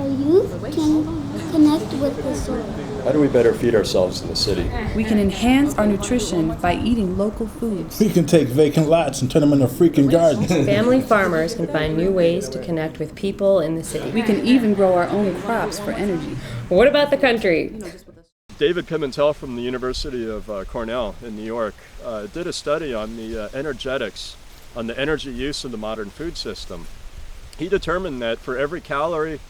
our youth can connect with the soil. How do we better feed ourselves in the city? We can enhance our nutrition by eating local foods. We can take vacant lots and turn them into freaking gardens. Family farmers can find new ways to connect with people in the city. We can even grow our own crops for energy. What about the country? David Pimentel from the University of Cornell in New York did a study on the energetics, on the energy use of the modern food system. He determined that for every calorie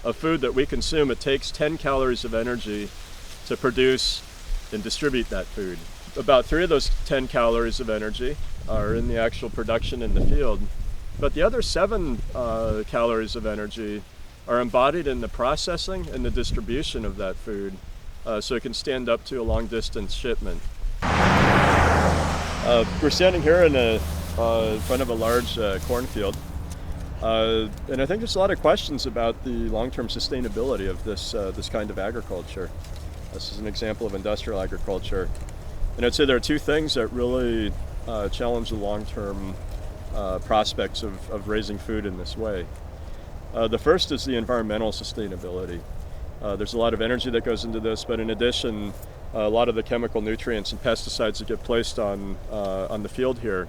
of food that we consume, it takes 10 calories of energy to produce and distribute that food. About 3 of those 10 calories of energy are in the actual production in the field, but the other 7 calories of energy are embodied in the processing and the distribution of that food, so it can stand up to a long distance shipment. We're standing here in front of a large cornfield, and I think there's a lot of questions about the long-term sustainability of this kind of agriculture. This is an example of industrial agriculture, and I'd say there are 2 things that really challenge the long-term prospects of raising food in this way. The first is the environmental sustainability. There's a lot of energy that goes into this, but in addition, a lot of the chemical nutrients and pesticides that get placed on the field here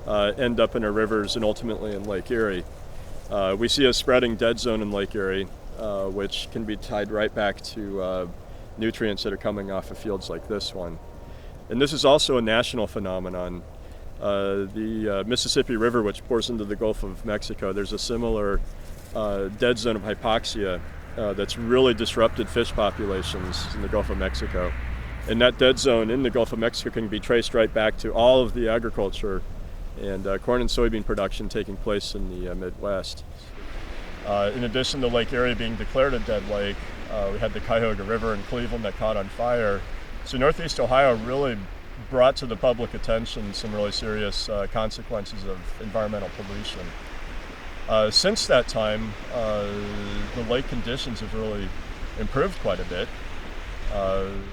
end up in our rivers and ultimately in Lake Erie. We see a spreading dead zone in Lake Erie, which can be tied right back to nutrients that are coming off of fields like this one. And this is also a national phenomenon. The Mississippi River, which pours into the Gulf of Mexico, there's a similar dead zone of hypoxia that's really disrupted fish populations in the Gulf of Mexico. And that dead zone in the Gulf of Mexico can be traced right back to all of the agriculture and corn and soybean production taking place in the Midwest. In addition to Lake Erie being declared a dead lake, we had the Cuyahoga River in Cleveland that caught on fire. So Northeast Ohio really brought to the public attention some really serious consequences of environmental pollution. Since that time, the lake conditions have really improved quite a bit.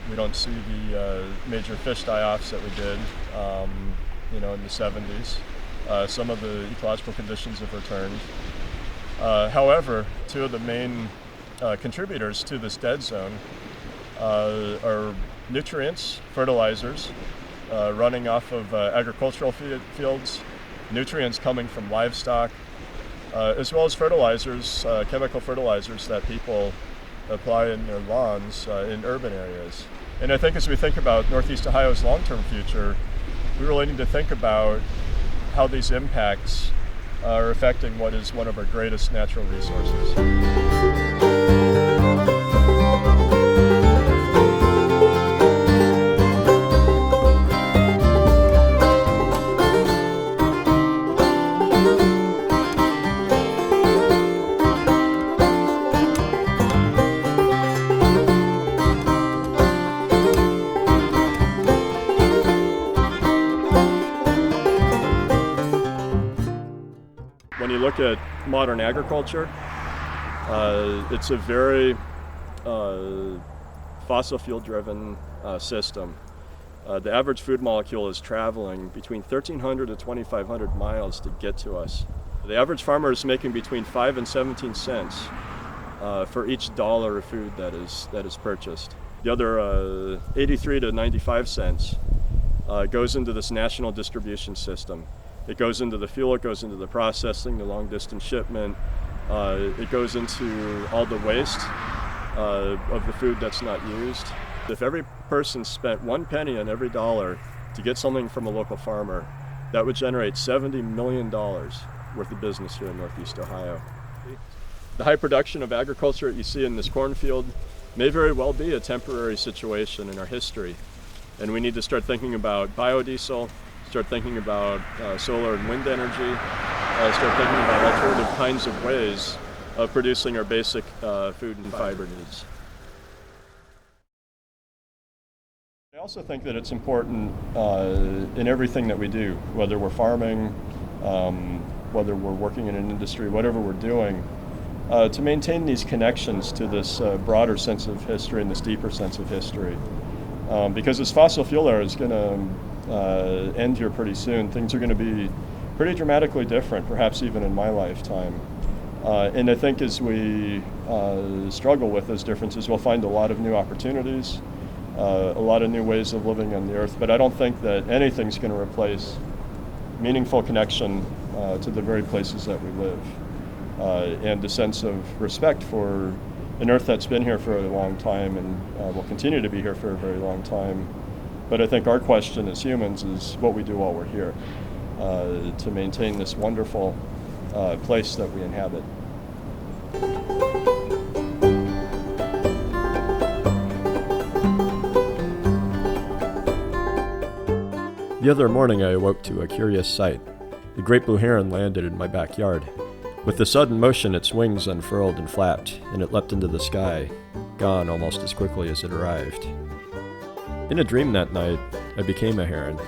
We don't see the major fish die-offs that we did, in the 70s. Some of the ecological conditions have returned. However, 2 of the main contributors to this dead zone are nutrients, fertilizers, running off of agricultural fields, nutrients coming from livestock, as well as fertilizers, chemical fertilizers that people apply in their lawns in urban areas. And I think as we think about Northeast Ohio's long-term future, we really need to think about how these impacts are affecting what is one of our greatest natural resources. When you look at modern agriculture, it's a very fossil fuel driven system. The average food molecule is traveling between 1,300 to 2,500 miles to get to us. The average farmer is making between 5 and 17 cents for each dollar of food that is purchased. The other 83 to 95 cents goes into this national distribution system. It goes into the fuel, it goes into the processing, the long distance shipment, it goes into all the waste of the food that's not used. If every person spent 1 penny on every dollar to get something from a local farmer, that would generate $70 million worth of business here in Northeast Ohio. The high production of agriculture that you see in this cornfield may very well be a temporary situation in our history. And we need to start thinking about biodiesel, start thinking about solar and wind energy, start thinking about alternative kinds of ways of producing our basic food and fiber needs. I also think that it's important in everything that we do, whether we're farming, whether we're working in an industry, whatever we're doing, to maintain these connections to this broader sense of history and this deeper sense of history. Because this fossil fuel era is going to end here pretty soon. Things are going to be pretty dramatically different, perhaps even in my lifetime. And I think as we struggle with those differences, we'll find a lot of new opportunities, a lot of new ways of living on the earth. But I don't think that anything's going to replace meaningful connection to the very places that we live, and a sense of respect for an earth that's been here for a long time and will continue to be here for a very long time. But I think our question as humans is what we do while we're here to maintain this wonderful place that we inhabit. The other morning I awoke to a curious sight. The great blue heron landed in my backyard. With the sudden motion, its wings unfurled and flapped, and it leapt into the sky, gone almost as quickly as it arrived. In a dream that night, I became a heron.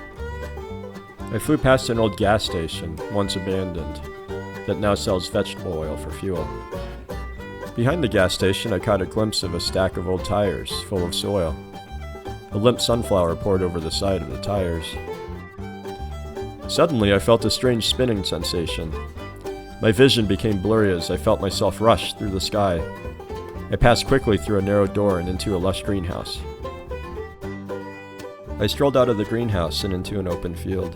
I flew past an old gas station, once abandoned, that now sells vegetable oil for fuel. Behind the gas station, I caught a glimpse of a stack of old tires full of soil. A limp sunflower poured over the side of the tires. Suddenly, I felt a strange spinning sensation. My vision became blurry as I felt myself rush through the sky. I passed quickly through a narrow door and into a lush greenhouse. I strolled out of the greenhouse and into an open field.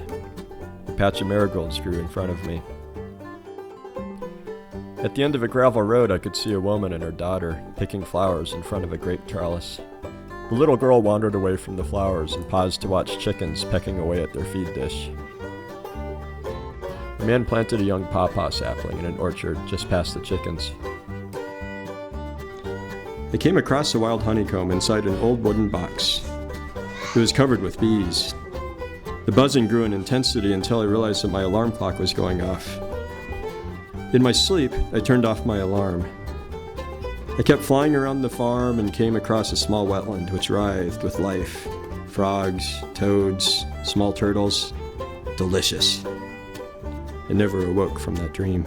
A patch of marigolds grew in front of me. At the end of a gravel road, I could see a woman and her daughter picking flowers in front of a grape trellis. The little girl wandered away from the flowers and paused to watch chickens pecking away at their feed dish. A man planted a young pawpaw sapling in an orchard just past the chickens. I came across a wild honeycomb inside an old wooden box. It was covered with bees. The buzzing grew in intensity until I realized that my alarm clock was going off. In my sleep, I turned off my alarm. I kept flying around the farm and came across a small wetland which writhed with life. Frogs, toads, small turtles. Delicious. I never awoke from that dream.